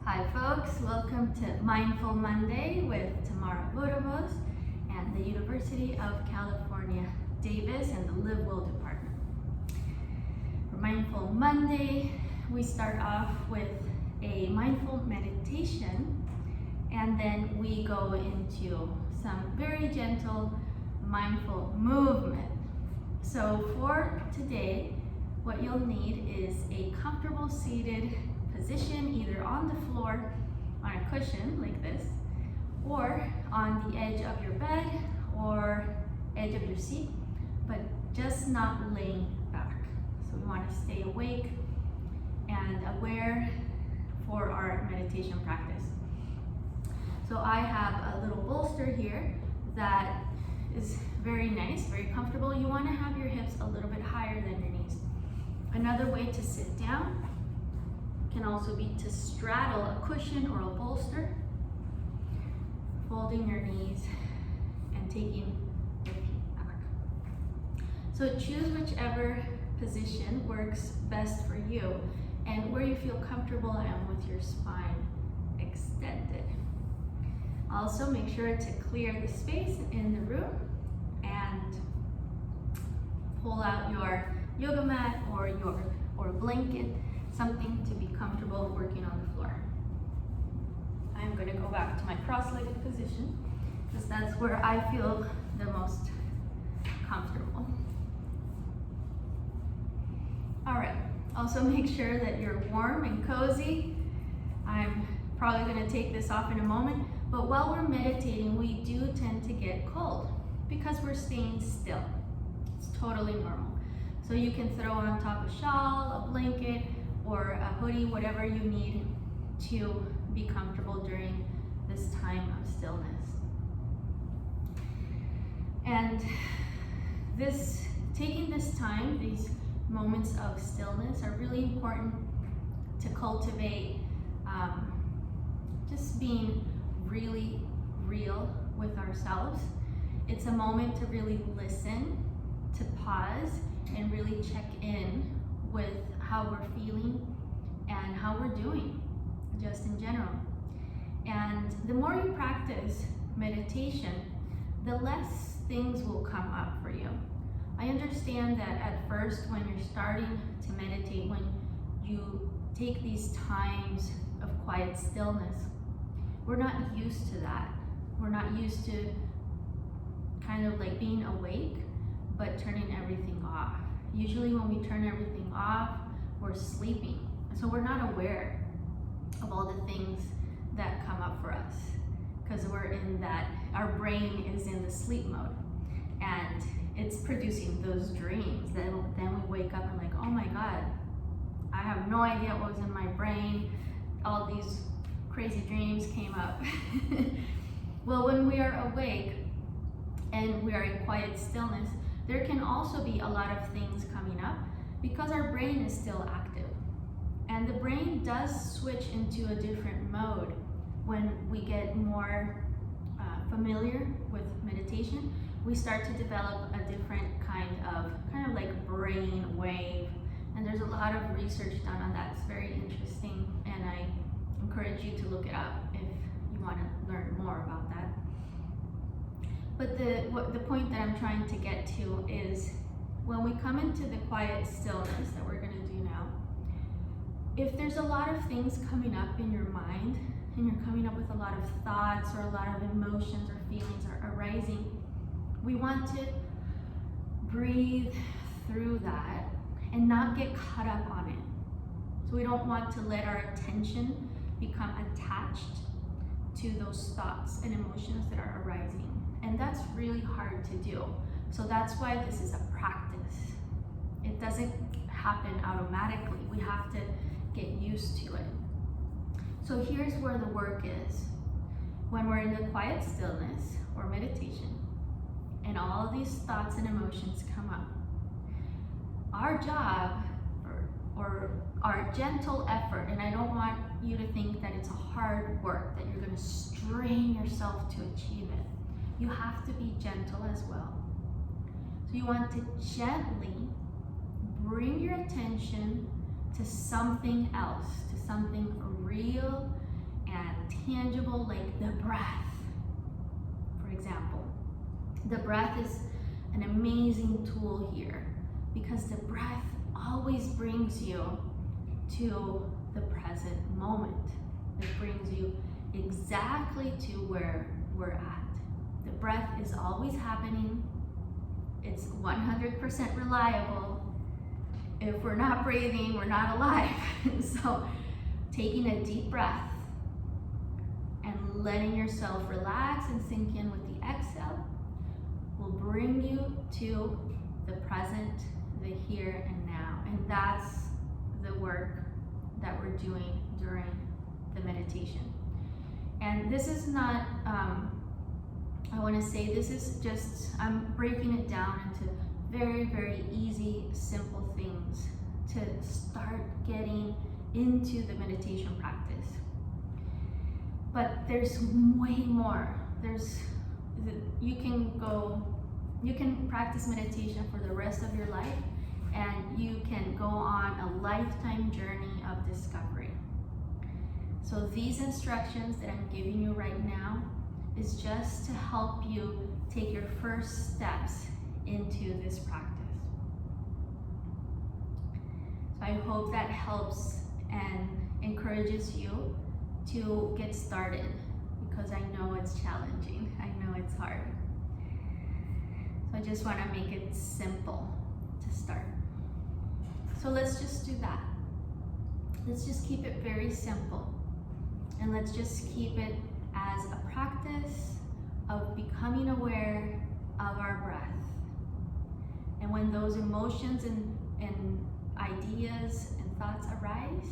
Hi folks, welcome to Mindful Monday with Tamara Vodovos and the University of California, Davis and the Live Well Department. For Mindful Monday, we start off with a mindful meditation and then we go into some very gentle mindful movement. So for today, what you'll need is a comfortable seated position, either on the floor, on a cushion like this, or on the edge of your bed or edge of your seat, but just not laying back. So we want to stay awake and aware for our meditation practice. So I have a little bolster here that is very nice, very comfortable. You want to have your hips a little bit higher than your knees. Another way to sit down can also be to straddle a cushion or a bolster, folding your knees and taking your feet back. So choose whichever position works best for you and where you feel comfortable and with your spine extended. Also make sure to clear the space in the room and pull out your yoga mat or blanket, something to be comfortable working on the floor. I'm going to go back to my cross-legged position because that's where I feel the most comfortable. All right, also make sure that you're warm and cozy. I'm probably going to take this off in a moment, but while we're meditating, we do tend to get cold because we're staying still. It's totally normal. So you can throw on top a shawl, a blanket, or a hoodie, whatever you need to be comfortable during this time of stillness. And taking this time, these moments of stillness are really important to cultivate just being really real with ourselves. It's a moment to really listen, to pause, and really check in with how we're feeling and how we're doing, just in general. And the more you practice meditation, the less things will come up for you. I understand that at first when you're starting to meditate, when you take these times of quiet stillness, we're not used to that. We're not used to kind of like being awake, but turning everything off. Usually when we turn everything off, we're sleeping. So we're not aware of all the things that come up for us because our brain is in the sleep mode and it's producing those dreams. Then we wake up and like, oh my God, I have no idea what was in my brain. All these crazy dreams came up. Well, when we are awake and we are in quiet stillness, there can also be a lot of things coming up because our brain is still active. And the brain does switch into a different mode when we get more familiar with meditation. We start to develop a different kind of like brain wave. And there's a lot of research done on that. It's very interesting, and I encourage you to look it up if you want to learn more about that. But the point that I'm trying to get to is when we come into the quiet stillness that we're going to do now, if there's a lot of things coming up in your mind and you're coming up with a lot of thoughts or a lot of emotions or feelings are arising, we want to breathe through that and not get caught up on it. So we don't want to let our attention become attached to those thoughts and emotions that are arising. And that's really hard to do. So that's why this is a practice. It doesn't happen automatically. We have to get used to it. So here's where the work is. When we're in the quiet stillness or meditation, and all of these thoughts and emotions come up, our job or our gentle effort, and I don't want you to think that it's a hard work, that you're going to strain yourself to achieve it. You have to be gentle as well. So you want to gently bring your attention to something else, to something real tangible, like the breath, for example. The breath is an amazing tool here because the breath always brings you to the present moment. It brings you exactly to where we're at. The breath is always happening. It's 100% reliable. If we're not breathing, we're not alive. So taking a deep breath and letting yourself relax and sink in with the exhale will bring you to the present, the here and now. And that's the work that we're doing during the meditation. And this is not, I want to say this is just, I'm breaking it down into very, very easy, simple things to start getting into the meditation practice. But there's way more. You can practice meditation for the rest of your life, and you can go on a lifetime journey of discovery. So these instructions that I'm giving you right now is just to help you take your first steps into this practice. So I hope that helps and encourages you to get started, because I know it's challenging. I know it's hard. So I just want to make it simple to start. So let's just do that. Let's just keep it very simple. And let's just keep it as a practice of becoming aware of our breath. And when those emotions and ideas and thoughts arise,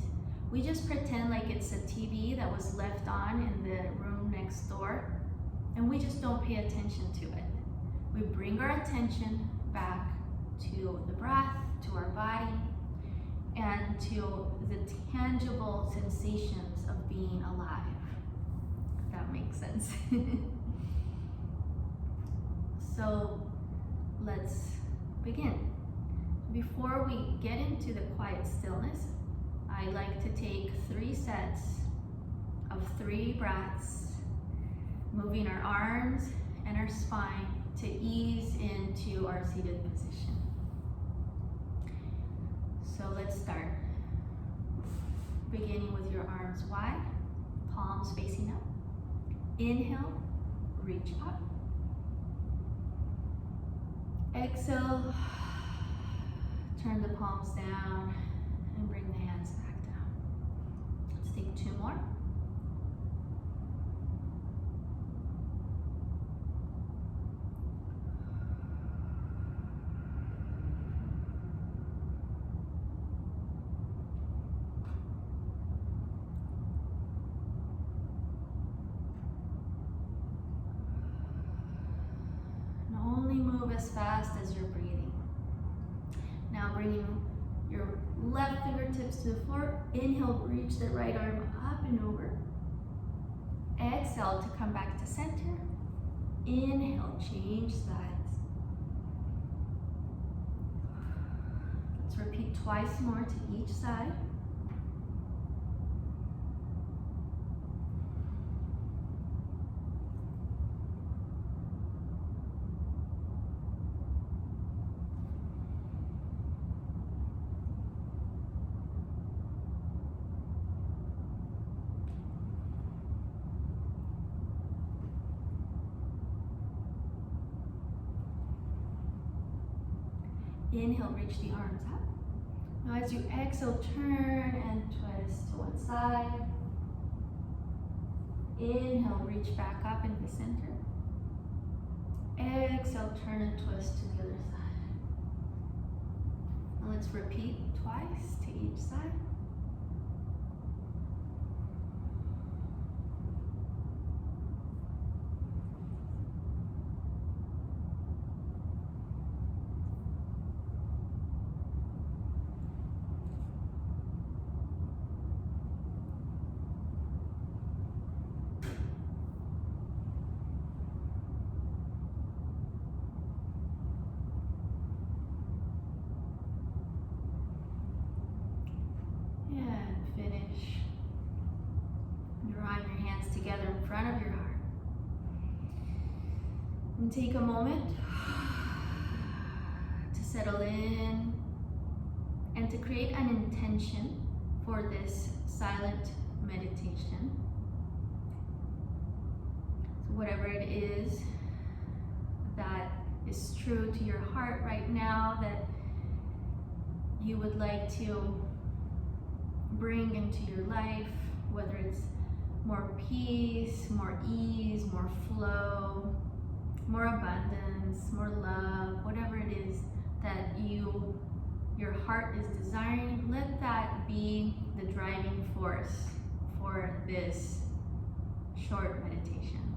we just pretend like it's a TV that was left on in the room next door, and we just don't pay attention to it. We bring our attention back to the breath, to our body, and to the tangible sensations of being alive. If that makes sense. So let's begin. Before we get into the quiet stillness, I like to take 3 sets of 3 breaths, moving our arms and our spine to ease into our seated position. So let's start. Beginning with your arms wide, palms facing up. Inhale, reach up. Exhale, turn the palms down and bring the hands back down. Let's take 2 more. As fast as you're breathing. Now bringing your left fingertips to the floor. Inhale, reach the right arm up and over. Exhale to come back to center. Inhale, change sides. Let's repeat twice more to each side. Inhale, reach the arms up. Now as you exhale, turn and twist to one side. Inhale, reach back up into the center. Exhale, turn and twist to the other side. Now let's repeat twice to each side. together in front of your heart. And take a moment to settle in and to create an intention for this silent meditation. So whatever it is that is true to your heart right now that you would like to bring into your life, whether it's more peace, more ease, more flow, more abundance, more love, whatever it is that your heart is desiring, let that be the driving force for this short meditation.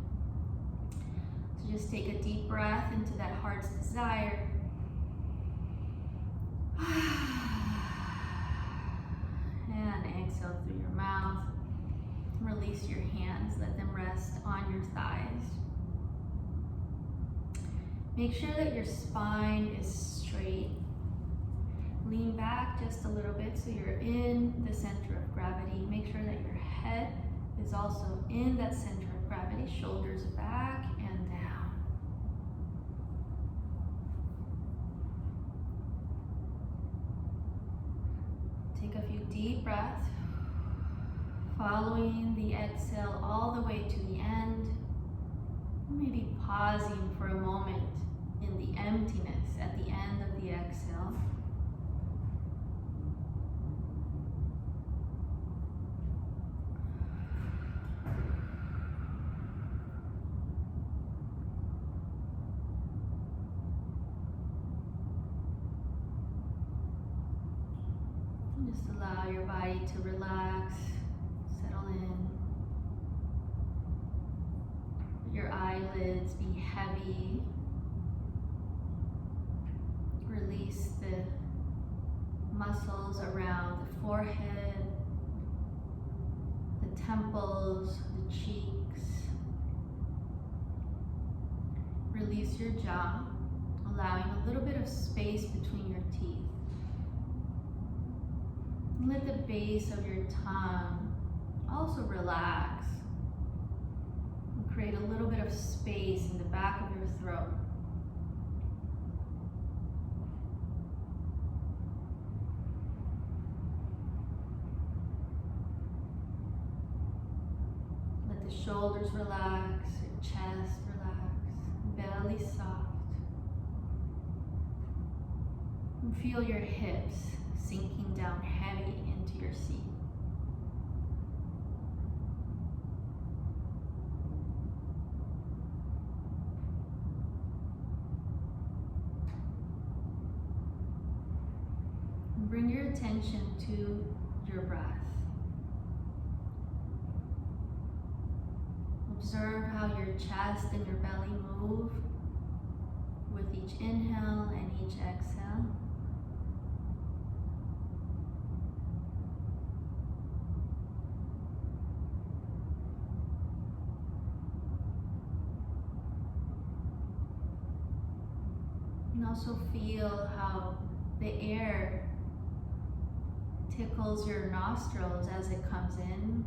So just take a deep breath into that heart's desire. And exhale through your mouth. Release your hands, let them rest on your thighs. Make sure that your spine is straight. Lean back just a little bit so you're in the center of gravity. Make sure that your head is also in that center of gravity. Shoulders back and down. Take a few deep breaths, following the exhale all the way to the end. Maybe pausing for a moment in the emptiness at the end of the exhale. And just allow your body to relax, settle in. Your eyelids be heavy. Release the muscles around the forehead, the temples, the cheeks. Release your jaw, allowing a little bit of space between your teeth. And let the base of your tongue also relax. And create a little bit of space in the back of your throat. Shoulders relax, your chest relax, belly soft. And feel your hips sinking down heavy into your seat. And bring your attention to your breath. Observe how your chest and your belly move with each inhale and each exhale. And also feel how the air tickles your nostrils as it comes in.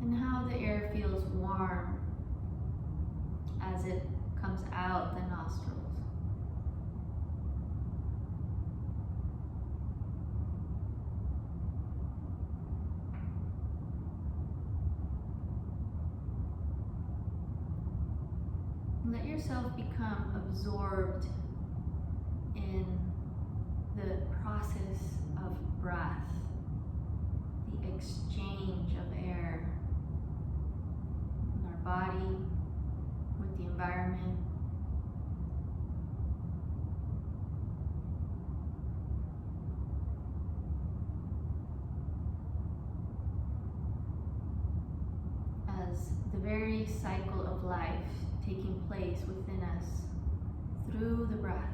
And how the air feels warm as it comes out the nostrils. Let yourself become absorbed in the process of breath, the exchange of air. Body with the environment. As the very cycle of life taking place within us through the breath.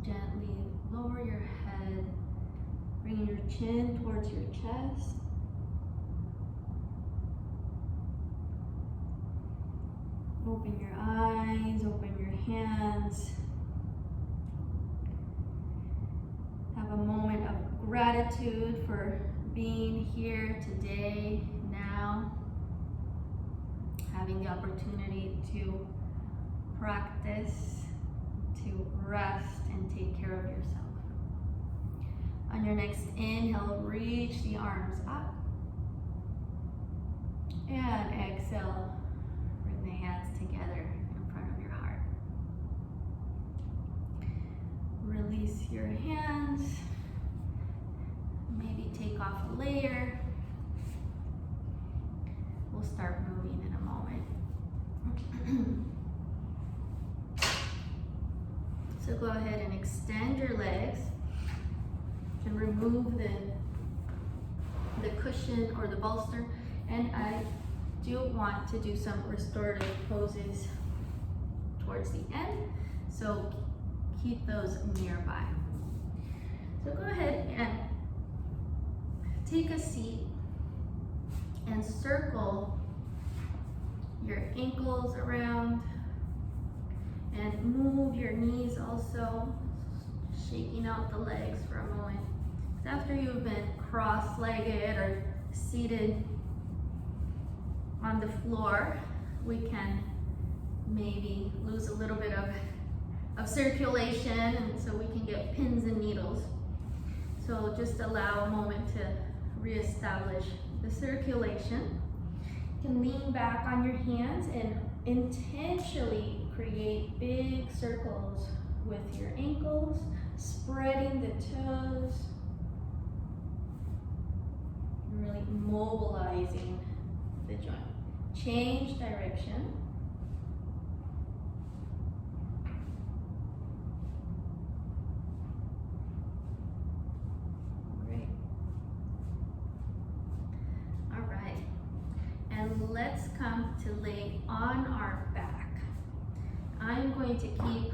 Gently lower your head, bringing your chin towards your chest. Open your eyes, open your hands. Have a moment of gratitude for being here today, now. Having the opportunity to practice, to rest and take care of yourself. On your next inhale, reach the arms up. And exhale, bring the hands together in front of your heart. Release your hands. Maybe take off a layer. We'll start moving in a moment. So go ahead and extend your legs. You can remove the cushion or the bolster. And I do want to do some restorative poses towards the end. So keep those nearby. So go ahead and take a seat and circle your ankles around and move your knees also, shaking out the legs for a moment. After you've been cross-legged or seated on the floor, we can maybe lose a little bit of circulation, and so we can get pins and needles. So just allow a moment to reestablish the circulation. You can lean back on your hands and intentionally create big circles with your ankles, spreading the toes, really mobilizing the joint. Change direction. Great. All right. And let's come to lay on our back. I'm going to keep,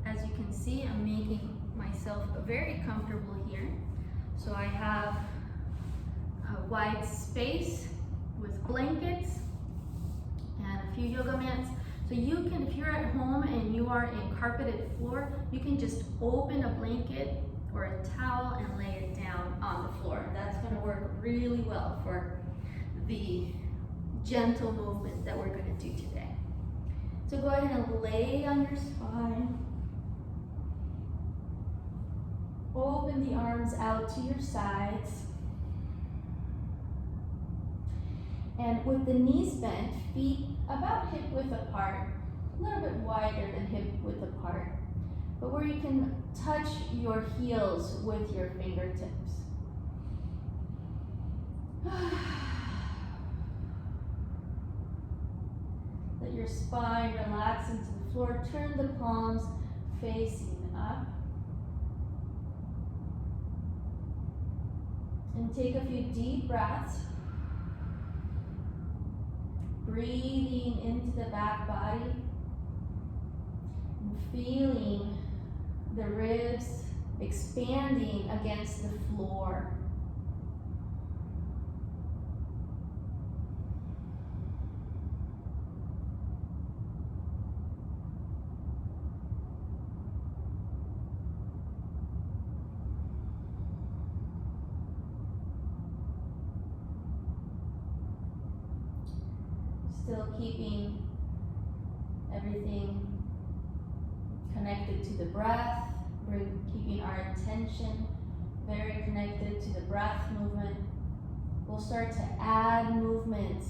as you can see, I'm making myself very comfortable here. So I have a wide space with blankets and a few yoga mats. So you can, if you're at home and you are in carpeted floor, you can just open a blanket or a towel and lay it down on the floor. That's going to work really well for the gentle movement that we're going to do today. So go ahead and lay on your spine. Open the arms out to your sides. And with the knees bent, feet about hip width apart, a little bit wider than hip width apart, but where you can touch your heels with your fingertips. Let your spine relax into the floor. Turn the palms facing up. And take a few deep breaths. Breathing into the back body. And feeling the ribs expanding against the floor. Still keeping everything connected to the breath. We're keeping our attention very connected to the breath movement. We'll start to add movements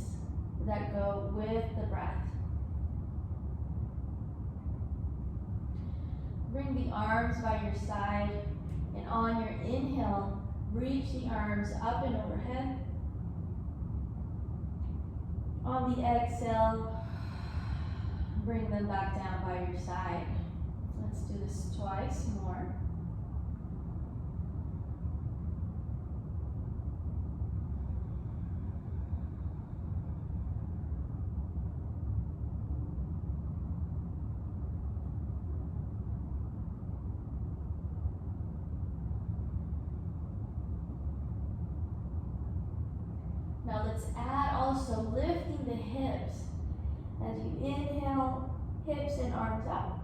that go with the breath. Bring the arms by your side, and on your inhale, reach the arms up and overhead. On the exhale, bring them back down by your side. Let's do this twice more. Now let's add also lifting the hips. As you inhale, hips and arms out.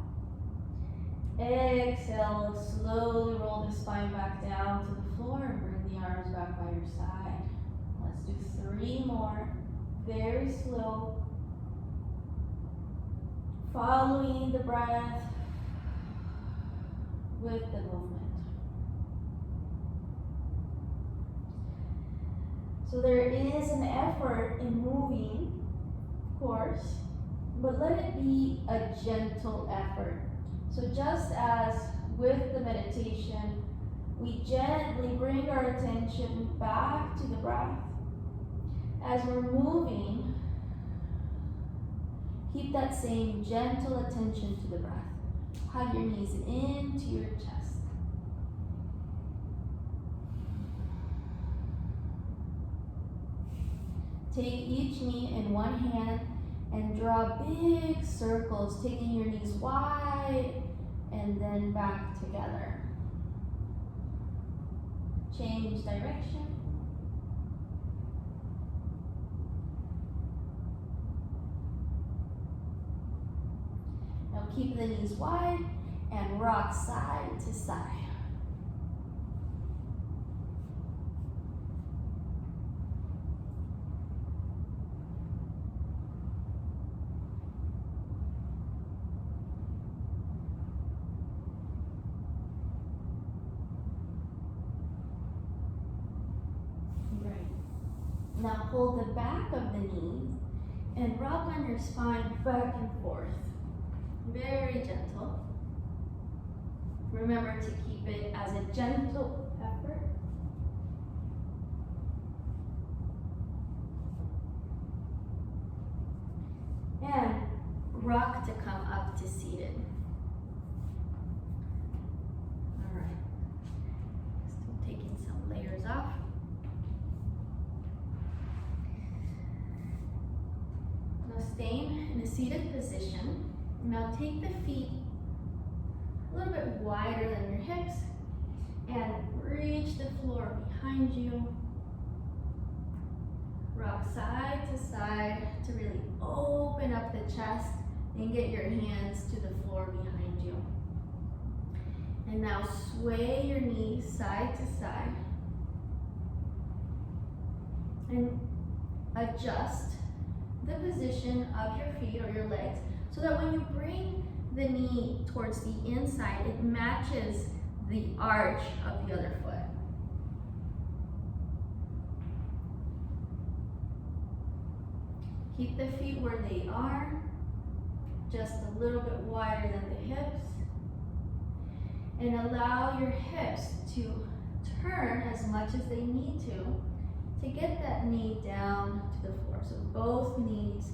Exhale, slowly roll the spine back down to the floor and bring the arms back by your side. Let's do 3 more, very slow. Following the breath with the movement. So there is an effort in moving, of course, but let it be a gentle effort. So just as with the meditation, we gently bring our attention back to the breath. As we're moving, keep that same gentle attention to the breath. Hug your knees into your chest. Take each knee in one hand and draw big circles, taking your knees wide and then back together. Change direction. Now keep the knees wide and rock side to side. Now hold the back of the knees and rock on your spine back and forth. Very gentle. Remember to keep it as a gentle effort. And rock to come up to seated. All right. Still taking some layers off. Staying in a seated position. Now take the feet a little bit wider than your hips and reach the floor behind you. Rock side to side to really open up the chest and get your hands to the floor behind you. And now sway your knees side to side and adjust the position of your feet or your legs so that when you bring the knee towards the inside, it matches the arch of the other foot. Keep the feet where they are, just a little bit wider than the hips, and allow your hips to turn as much as they need to get that knee down to the floor. So both knees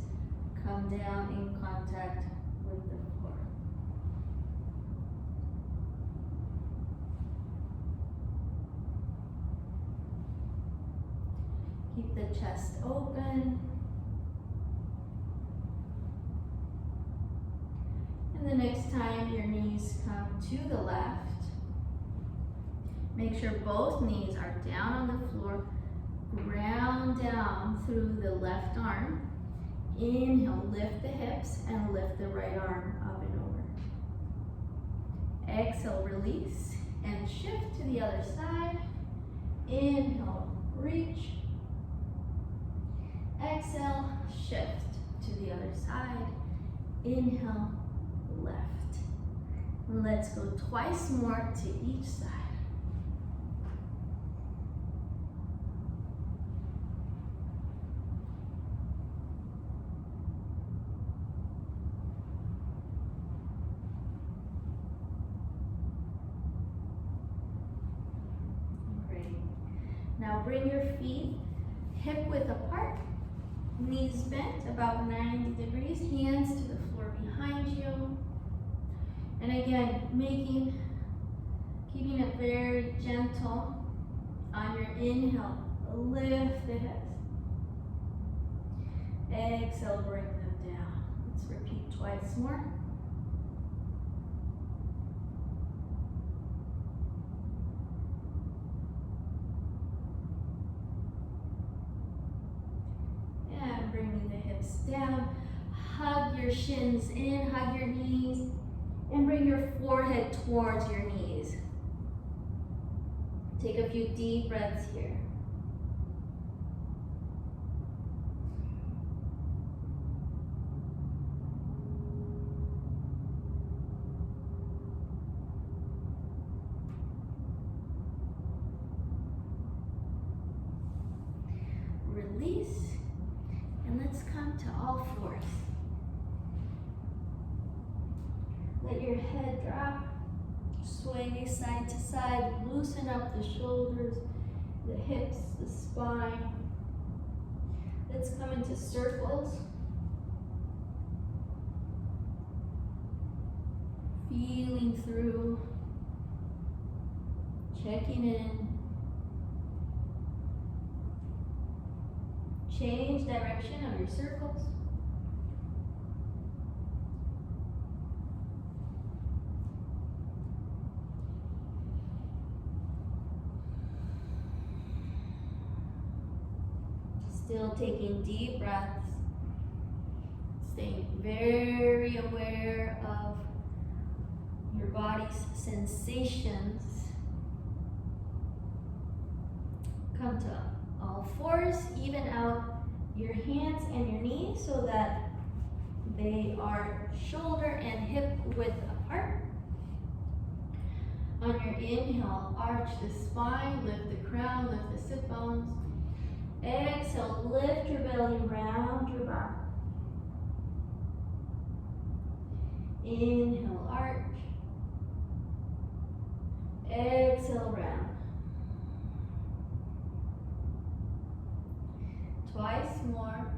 come down in contact with the floor. Keep the chest open. And the next time your knees come to the left, make sure both knees are down on the floor. Ground down through the left arm. Inhale, lift the hips and lift the right arm up and over. Exhale, release and shift to the other side. Inhale, reach. Exhale, shift to the other side. Inhale, left. Let's go twice more to each side. Now bring your feet hip width apart, knees bent about 90 degrees, hands to the floor behind you. And again, keeping it very gentle. On your inhale, lift the hips. Exhale, bring them down. Let's repeat twice more. focus down. Hug your shins in, hug your knees, and bring your forehead towards your knees. Take a few deep breaths here. Release, and let's come to all fours. Let your head drop, sway side to side, loosen up the shoulders, the hips, the spine. Let's come into circles. Feeling through, checking in. Change direction of your circles. Still taking deep breaths. Staying very aware of your body's sensations. Come to all fours, even out your hands and your knees so that they are shoulder and hip width apart. On your inhale, arch the spine, lift the crown, lift the sit bones. Exhale, lift your belly, round your back. Inhale, arch. Exhale, round. Twice more.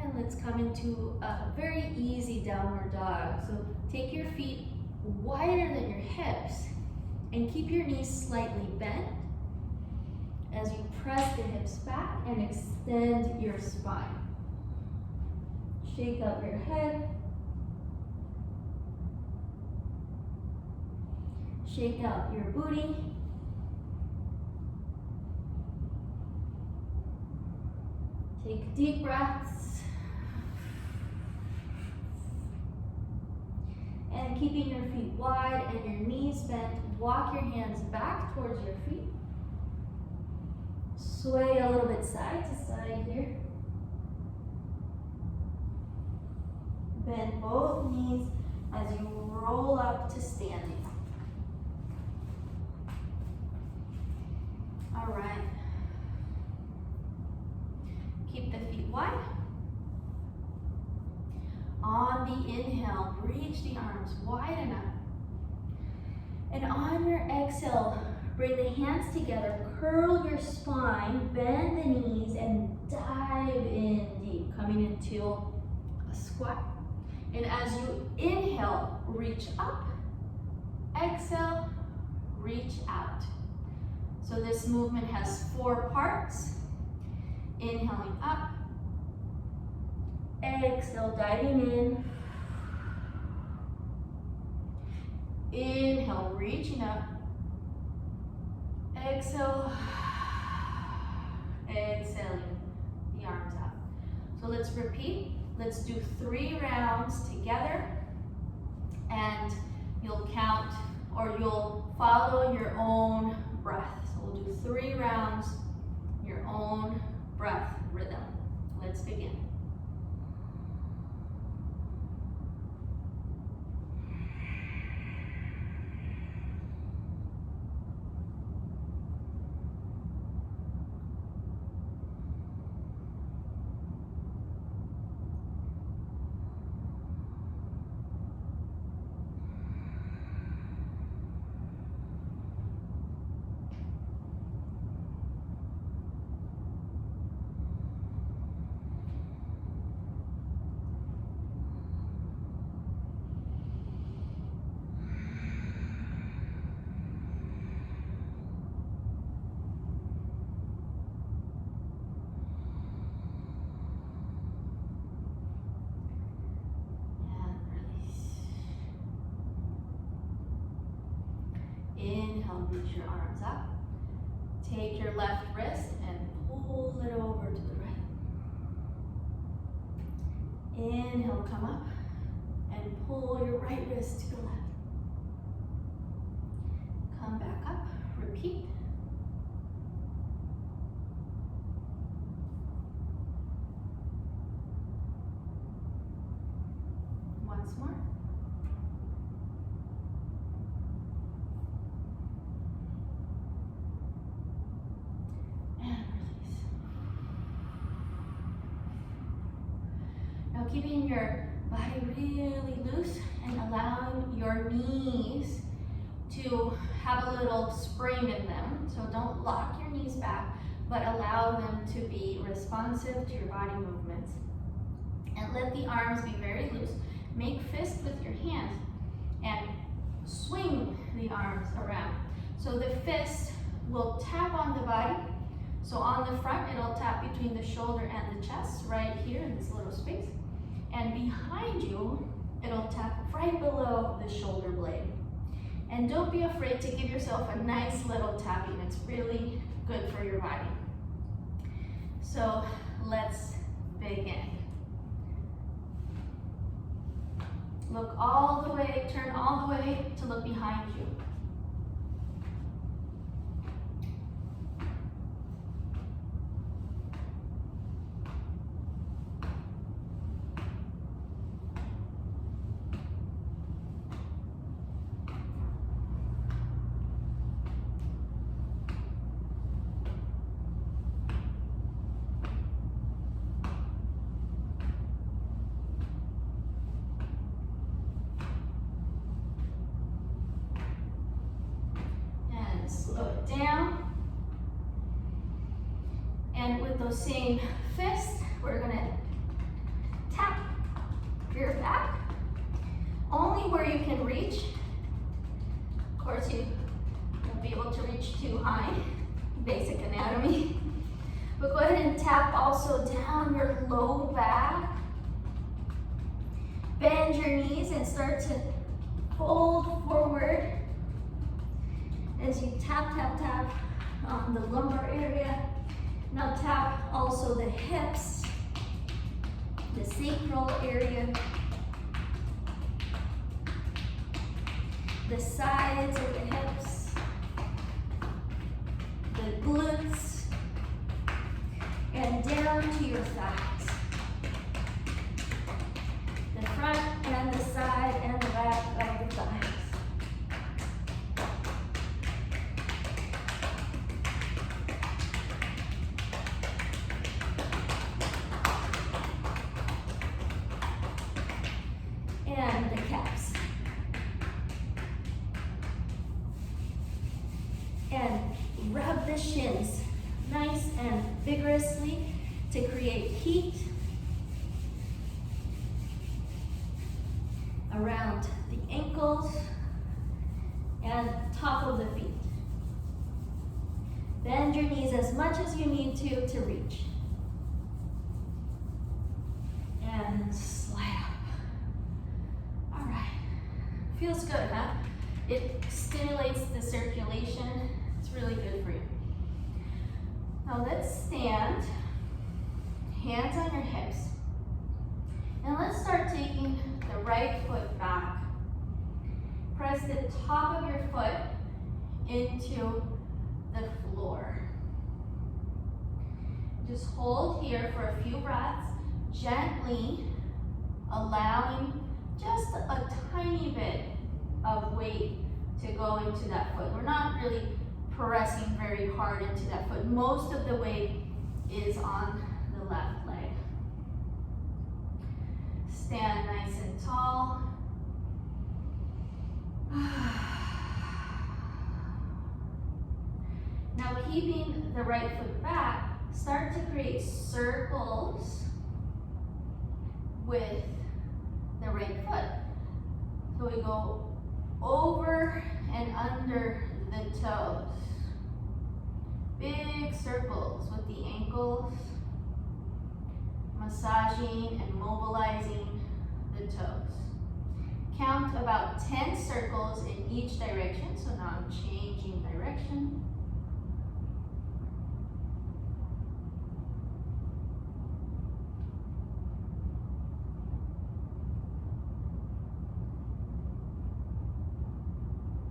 And let's come into a very easy downward dog. So take your feet wider than your hips and keep your knees slightly bent as you press the hips back and extend your spine. Shake up your head. Shake out your booty. Take deep breaths. And keeping your feet wide and your knees bent, walk your hands back towards your feet. Sway a little bit side to side here. Bend both knees as you roll up to standing. All right. Keep the feet wide. On the inhale, reach the arms wide enough. And on your exhale, bring the hands together, curl your spine, bend the knees, and dive in deep, coming into a squat. And as you inhale, reach up. Exhale, reach out. So this movement has 4 parts. Inhaling up. Exhale, diving in. Inhale, reaching up. Exhale. Exhaling the arms out. So let's repeat. Let's do 3 rounds together. And you'll count, or you'll follow your own breath. So we'll do 3 rounds, your own breath rhythm. Let's begin. Inhale, reach your arms up. Take your left wrist and pull it over to the right. Inhale, come up and pull your right wrist to the left. Come back up, repeat. Once more. And release. Now keeping your body really loose and allowing your knees to have a little spring in them. So don't lock your knees back, but allow them to be responsive to your body movements. And let the arms be very loose. Make fists with your hands and swing the arms around. So the fist will tap on the body. So on the front, it'll tap between the shoulder and the chest, right here in this little space. And behind you, it'll tap right below the shoulder blade. And don't be afraid to give yourself a nice little tapping. It's really good for your body. So let's begin. Look all the way, turn all the way to look behind you. Slow it down. And with those same fists, we're gonna tap your back, only where you can reach. Of course, you won't be able to reach too high, basic anatomy. But go ahead and tap also down your low back. Bend your knees and start to fold forward as you tap, tap, tap on the lumbar area. Now tap also the hips, the sacral area, the sides of the hips, the glutes, and down to your thighs. The front and the side and the back of the thighs. And the calves. And rub the shins nice and vigorously to create heat around the ankles and top of the feet. Bend your knees as much as you need to reach. And slide up. All right. Feels good, huh? It stimulates the circulation. It's really good for you. Now let's stand, hands on your hips. And let's start taking the right foot back. Press the top of your foot into the floor. Just hold here for a few breaths, gently allowing just a tiny bit of weight to go into that foot. We're not really pressing very hard into that foot. Most of the weight is on the left leg. Stand nice and tall. Now keeping the right foot back, start to create circles with the right foot. So we go over and under the toes. Big circles with the ankles, massaging and mobilizing the toes. Count about 10 circles in each direction. So now I'm changing direction.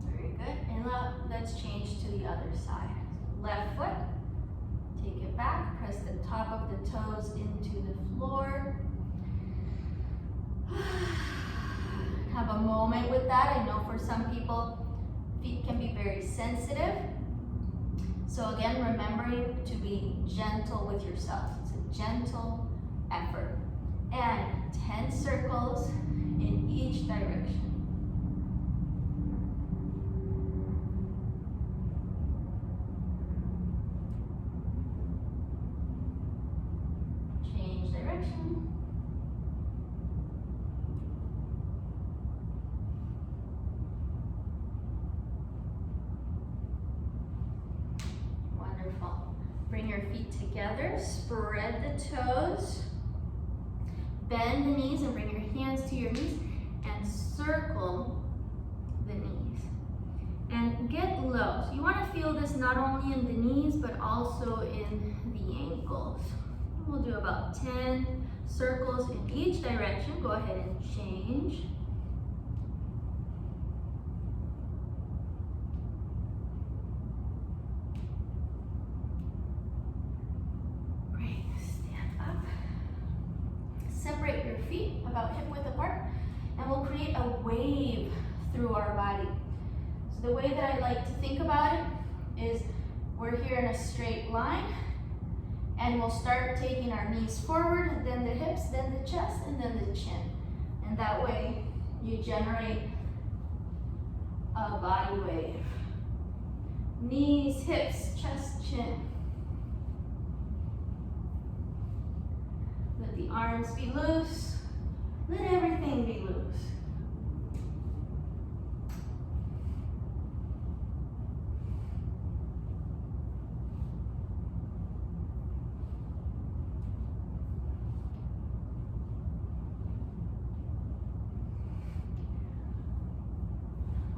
Very good. And now let's change to the other side. Left foot, take it back, press the top of the toes into the floor. Have a moment with that. I know for some people, feet can be very sensitive. So again, remembering to be gentle with yourself. It's a gentle effort. And 10 circles in each direction. Change direction. Bring your feet together, spread the toes, bend the knees and bring your hands to your knees and circle the knees. And get low. So you want to feel this not only in the knees but also in the ankles. We'll do about 10 circles in each direction. Go ahead and change. Separate your feet about hip width apart, and we'll create a wave through our body. So the way that I like to think about it is we're here in a straight line, and we'll start taking our knees forward, then the hips, then the chest, and then the chin. And that way you generate a body wave. Knees, hips, chest, chin. Let the arms be loose. Let everything be loose.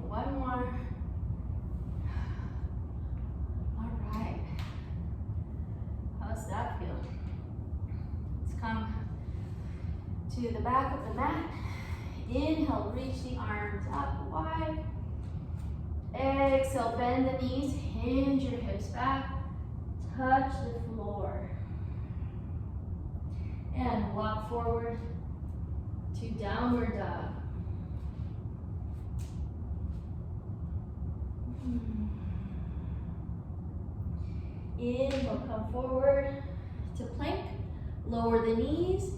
One more. All right. How's that feel? Come to the back of the mat. Inhale, reach the arms up wide. Exhale, bend the knees, hinge your hips back, touch the floor. And walk forward to downward dog. Inhale, come forward to plank. Lower the knees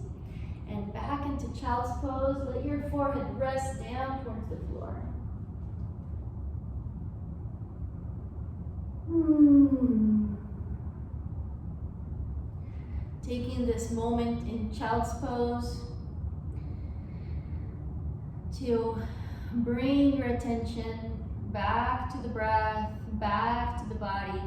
and back into child's pose. Let your forehead rest down towards the floor. Taking this moment in child's pose to bring your attention back to the breath, back to the body.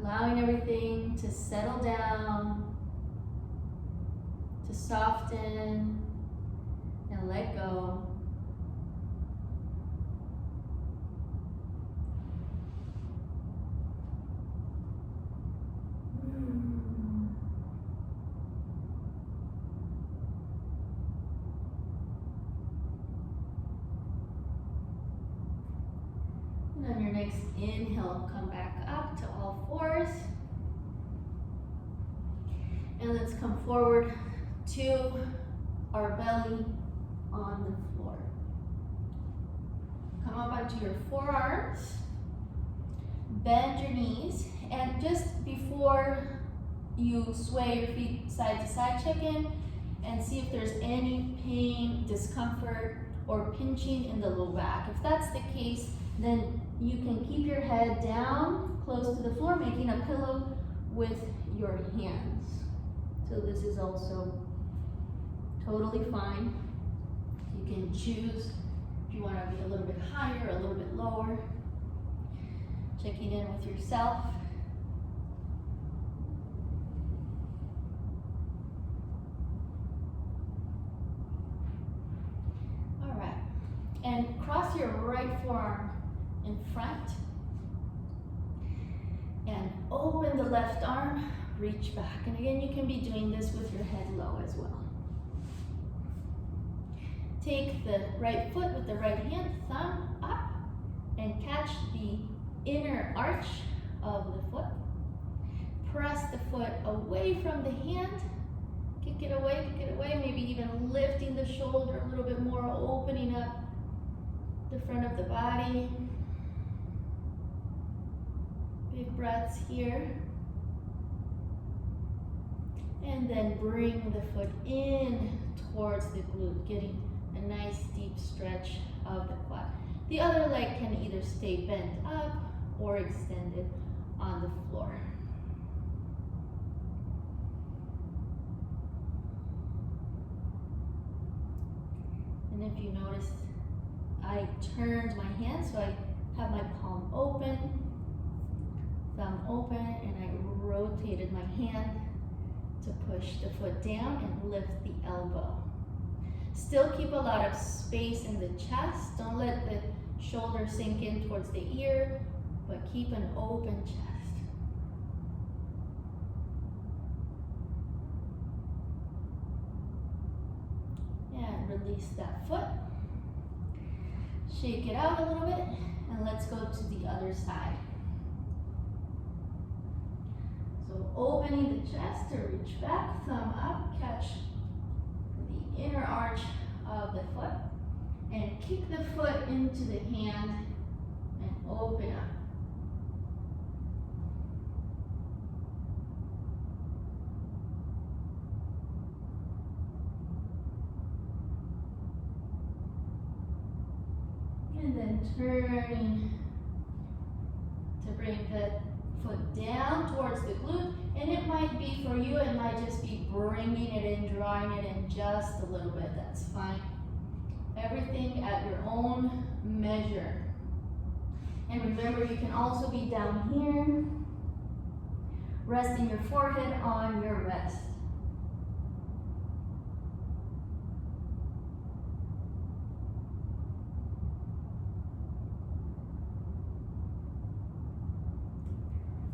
Allowing everything to settle down, to soften and let go. And on your next inhale, come back up to all fours. And let's come forward to our belly on the floor. Come up onto your forearms. Bend your knees. And just before you sway your feet side to side, check in and see if there's any pain, discomfort, or pinching in the low back. If that's the case, then you can keep your head down, close to the floor, making a pillow with your hands. So this is also totally fine. You can choose if you want to be a little bit higher, a little bit lower. Checking in with yourself. And cross your right forearm in front. And open the left arm, reach back. And again, you can be doing this with your head low as well. Take the right foot with the right hand, thumb up, and catch the inner arch of the foot. Press the foot away from the hand. Kick it away, maybe even lifting the shoulder a little bit more, opening up the front of the body. Big breaths here. And then bring the foot in towards the glute, getting a nice deep stretch of the quad. The other leg can either stay bent up or extended on the floor. And if you notice, I turned my hand, so I have my palm open, thumb open, and I rotated my hand to push the foot down and lift the elbow. Still keep a lot of space in the chest. Don't let the shoulder sink in towards the ear, but keep an open chest. And release that foot. Shake it out a little bit, and let's go to the other side. So opening the chest to reach back, thumb up, catch the inner arch of the foot, and kick the foot into the hand and open up. And then turning to bring the foot down towards the glute. And it might be for you, it might just be bringing it in, drawing it in just a little bit. That's fine. Everything at your own measure. And remember, you can also be down here, resting your forehead on your rest.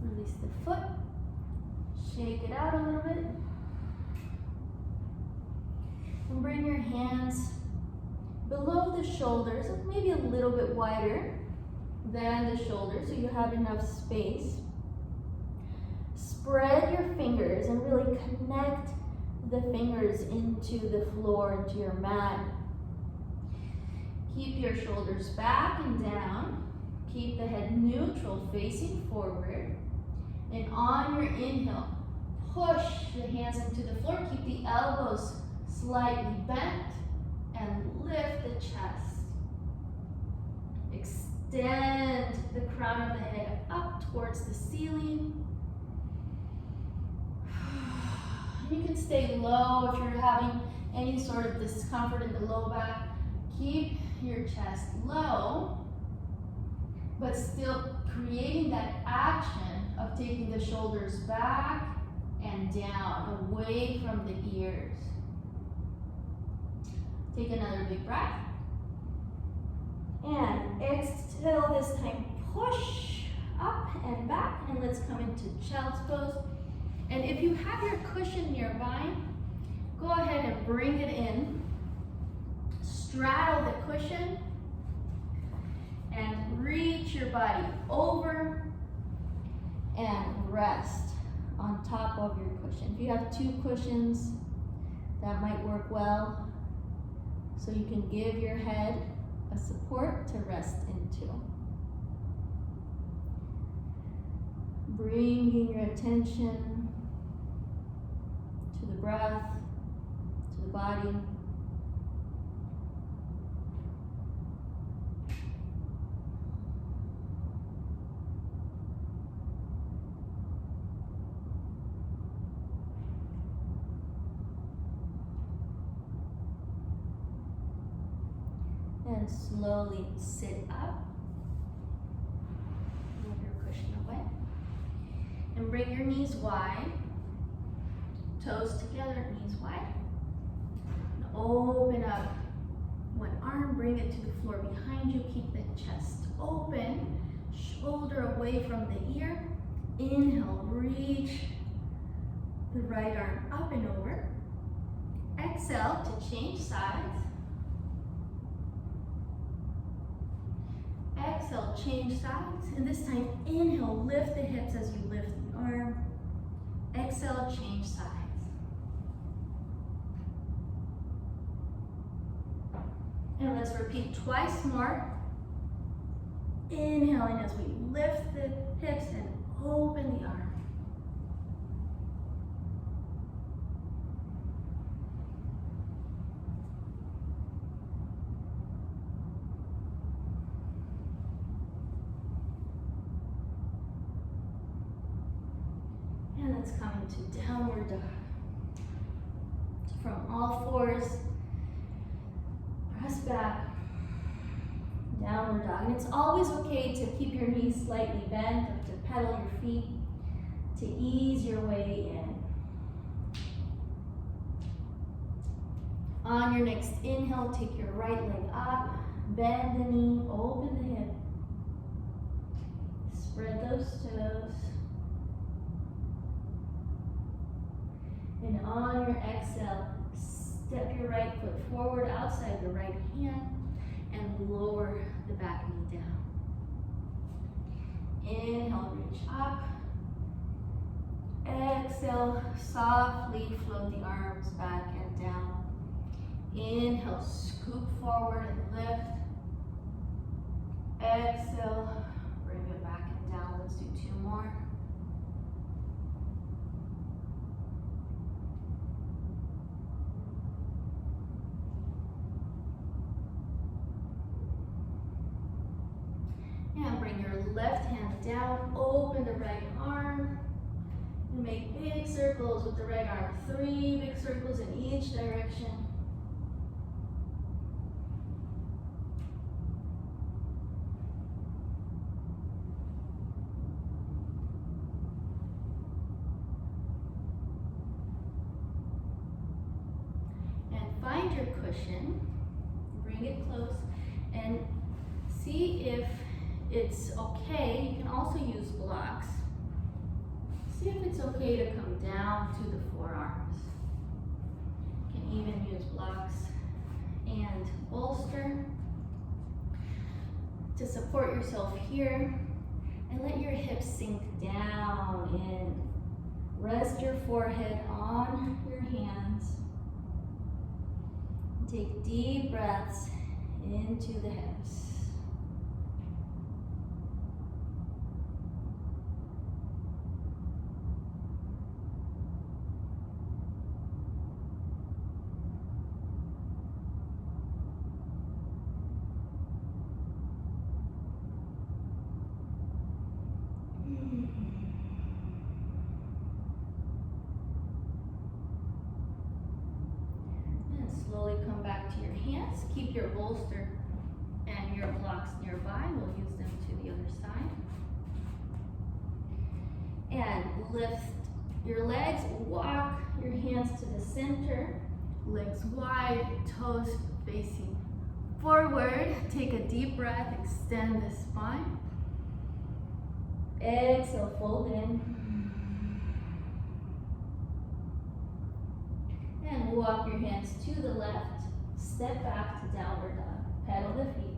Release the foot, shake it out a little bit, and bring your hands below the shoulders, maybe a little bit wider than the shoulders so you have enough space. Spread your fingers and really connect the fingers into the floor, into your mat. Keep your shoulders back and down. Keep the head neutral, facing forward. And on your inhale, push the hands into the floor. Keep the elbows slightly bent and lift the chest. Extend the crown of the head up towards the ceiling. You can stay low if you're having any sort of discomfort in the low back. Keep your chest low, but still creating that action of taking the shoulders back and down, away from the ears. Take another big breath. And exhale this time, push up and back, and let's come into child's pose. And if you have your cushion nearby, go ahead and bring it in. Straddle the cushion and reach your body over and rest on top of your cushion. If you have two cushions, that might work well. So you can give your head a support to rest into. Bringing your attention to the breath, to the body. And slowly sit up. Move your cushion away. And bring your knees wide. Toes together, knees wide. And open up One arm, bring it to the floor behind you. Keep the chest open, shoulder away from the ear. Inhale, reach the right arm up and over. Exhale to change sides. Exhale, change sides. And this time, inhale, lift the hips as you lift the arm. Exhale, change sides. And let's repeat twice more. Inhaling as we lift the hips and open the arm. And let's come into downward dog. From all fours, press back, downward dog. And it's always okay to keep your knees slightly bent or to pedal your feet to ease your way in. On your next inhale, take your right leg up, bend the knee, open the hip, spread those toes. And on your exhale, step your right foot forward outside the right hand and lower the back knee down. Inhale, reach up. Exhale, softly float the arms back and down. Inhale, scoop forward and lift. Exhale, bring it back and down. Let's do two more. And bring your left hand down, open the right arm, and make big circles with the right arm. 3 big circles in each direction. And find your cushion, bring it close, and see if it's okay. You can also use blocks. See if it's okay to come down to the forearms. You can even use blocks and bolster to support yourself here, and let your hips sink down in. Rest your forehead on your hands. Take deep breaths into the hips. Slowly come back to your hands. Keep your bolster and your blocks nearby. We'll use them to the other side. And lift your legs. Walk your hands to the center. Legs wide, toes facing forward. Take a deep breath. Extend the spine. Exhale, fold in. And walk your hands to the left, step back to downward dog, pedal the feet.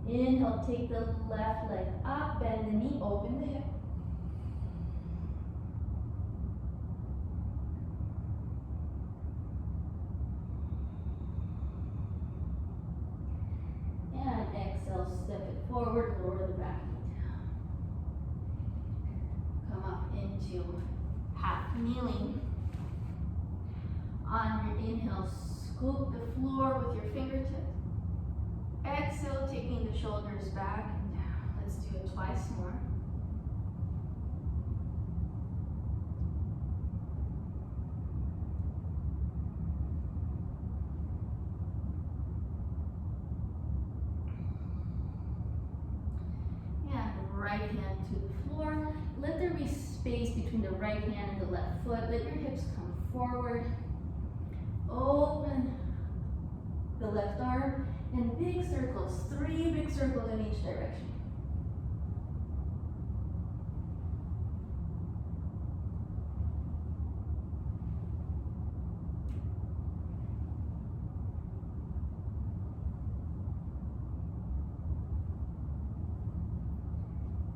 Inhale, take the left leg up, bend the knee, open the hip. And exhale, step it forward, lower the back knee. Up into half kneeling. On your inhale, scoop the floor with your fingertips. Exhale, taking the shoulders back and down. Let's do it twice more. And right hand to the floor. Let there be space between the right hand and the left foot. Let your hips come forward. Open the left arm and big circles, 3 big circles in each direction.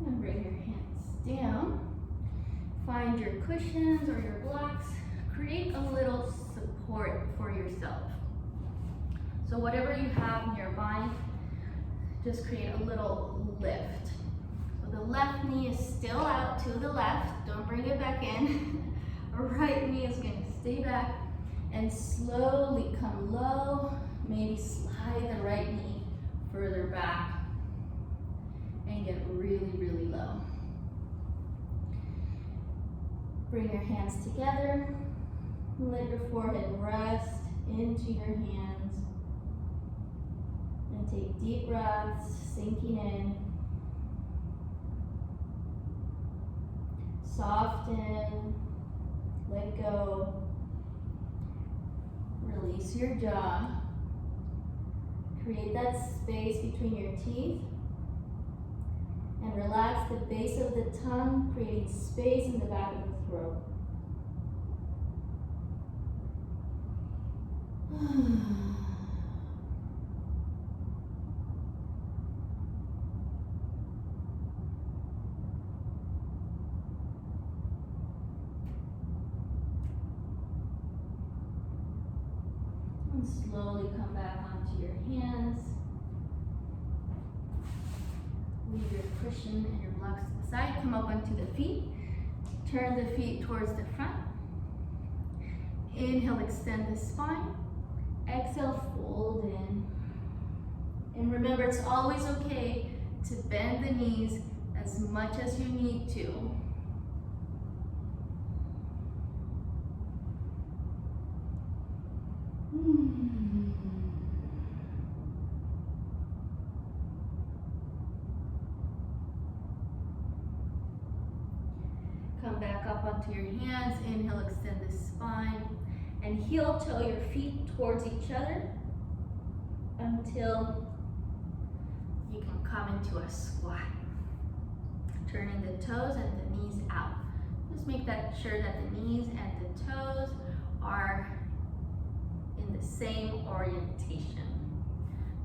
And bring your hands down. Find your cushions or your blocks. Create a little support for yourself. So whatever you have nearby, just create a little lift. So the left knee is still out to the left. Don't bring it back in. Right knee is going to stay back and slowly come low. Maybe slide the right knee further back and get really, really low. Bring your hands together. Let your forehead rest into your hands. And take deep breaths, sinking in. Soften, let go. Release your jaw. Create that space between your teeth. And relax the base of the tongue, creating space in the back of the throat. And slowly come back onto your hands. Leave your cushion and your blocks to the side. Come up onto the feet. Turn the feet towards the front. Inhale, extend the spine. Exhale, fold in. And remember, it's always okay to bend the knees as much as you need to. Come back up onto your hands. Inhale, extend the spine. And heel toe your feet towards each other until you can come into a squat. Turning the toes and the knees out. Just make sure that the knees and the toes are in the same orientation.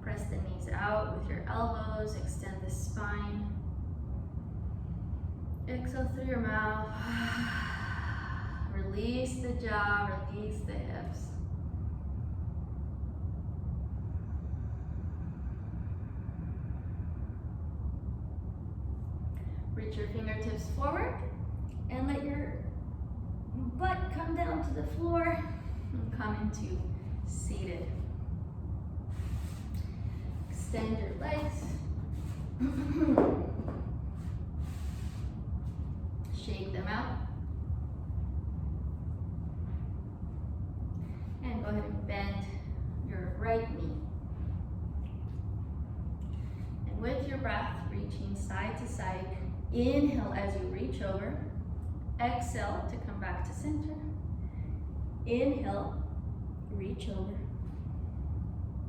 Press the knees out with your elbows, extend the spine. Exhale through your mouth. Release the jaw, release the hips. Reach your fingertips forward and let your butt come down to the floor and come into seated. Extend your legs. Shake them out. And go ahead and bend your right knee. And with your breath, reaching side to side, inhale as you reach over. Exhale to come back to center. Inhale, reach over.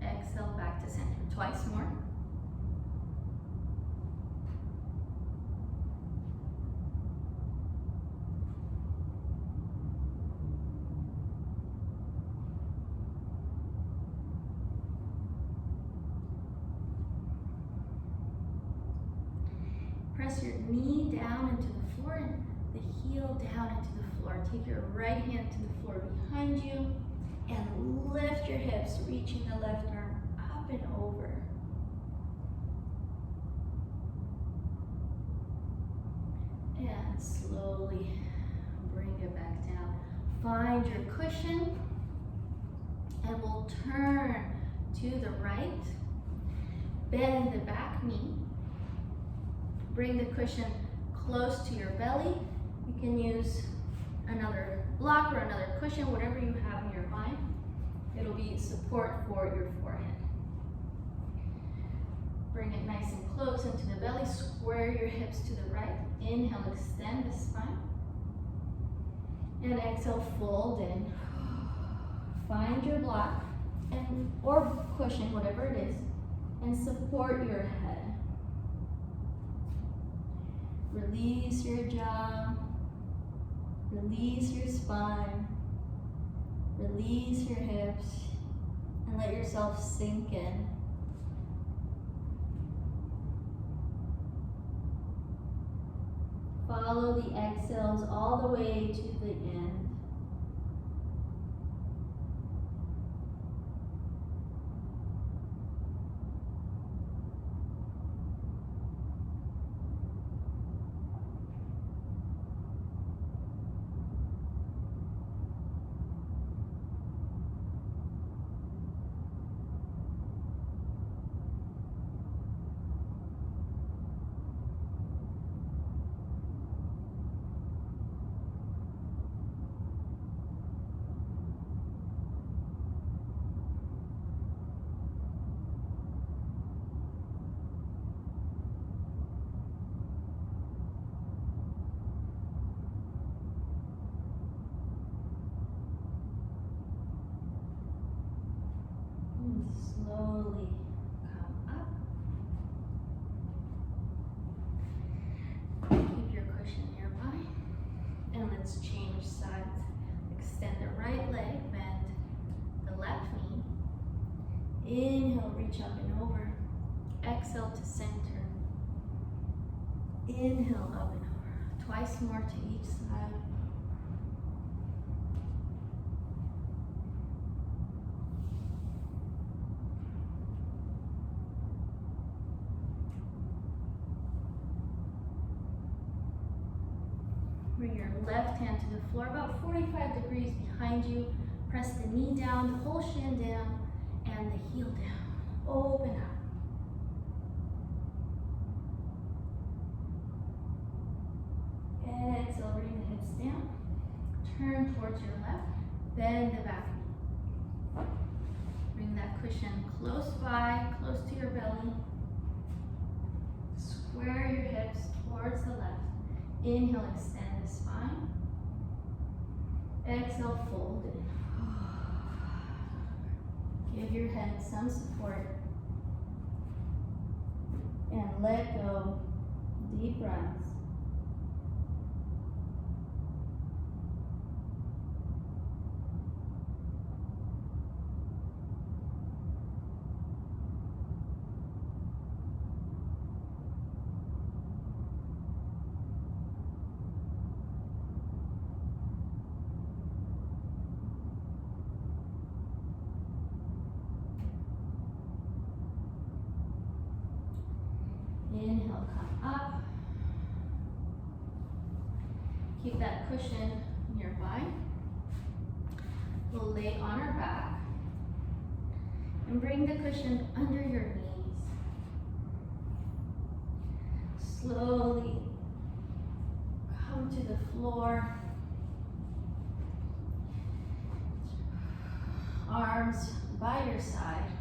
Exhale, back to center. Twice more. Press your knee down into the floor and the heel down into the floor. Take your right hand to the floor behind you and lift your hips, reaching the left arm up and over. And slowly bring it back down. Find your cushion and we'll turn to the right. Bend the back knee. Bring the cushion close to your belly. You can use another block or another cushion, whatever you have nearby. It'll be support for your forehead. Bring it nice and close into the belly. Square your hips to the right. Inhale, extend the spine. And exhale, fold in. Find your block and or cushion, whatever it is, and support your head. Release your jaw. Release your spine. Release your hips. And let yourself sink in. Follow the exhales all the way to the end. Slowly come up. Keep your cushion nearby. And let's change sides. Extend the right leg, bend the left knee. Inhale, reach up and over. Exhale to center. Inhale, up and over. Twice more to each side. Bring your left hand to the floor, about 45 degrees behind you. Press the knee down, the whole shin down, and the heel down. Open up. Exhale, bring the hips down. Turn towards your left. Bend the back knee. Bring that cushion close by, close to your belly. Square your hips towards the left. Inhale, extend the spine. Exhale, fold in. Give your head some support. And let go. Deep breaths. Inhale, come up. Keep that cushion nearby. We'll lay on our back and bring the cushion under your knees. Slowly come to the floor. Arms by your side.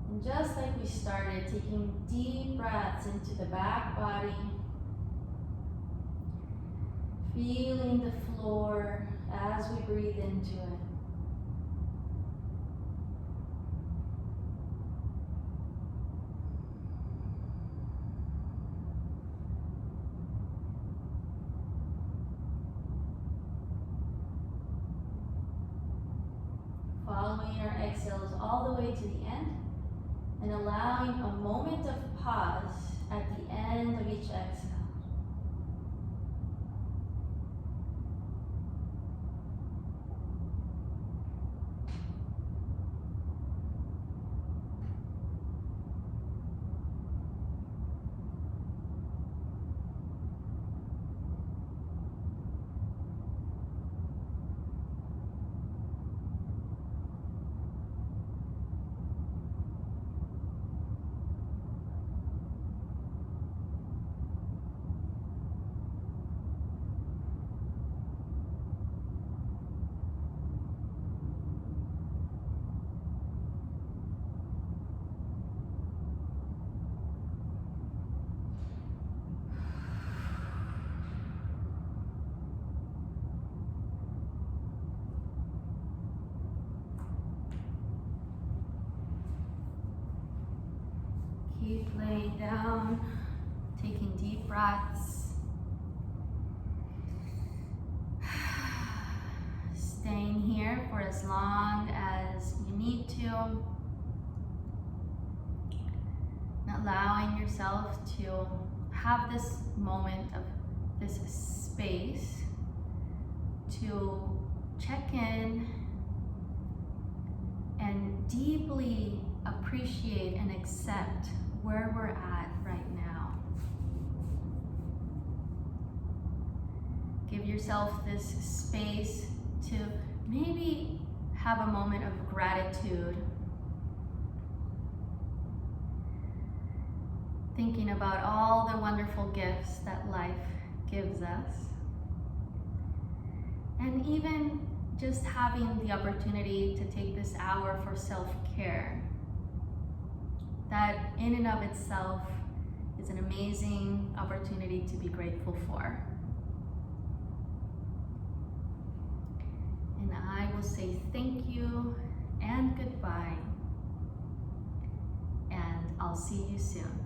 And just like we started, taking deep breaths into the back body, feeling the floor as we breathe into it. Following our exhales all the way to the end, and allowing a moment of pause at the end of each exhale. down, taking deep breaths. Staying here for as long as you need to. Allowing yourself to have this moment of this space to check in and deeply appreciate and accept where we're at right now. Give yourself this space to maybe have a moment of gratitude, thinking about all the wonderful gifts that life gives us, and even just having the opportunity to take this hour for self-care. That in and of itself is an amazing opportunity to be grateful for. And I will say thank you and goodbye, and I'll see you soon.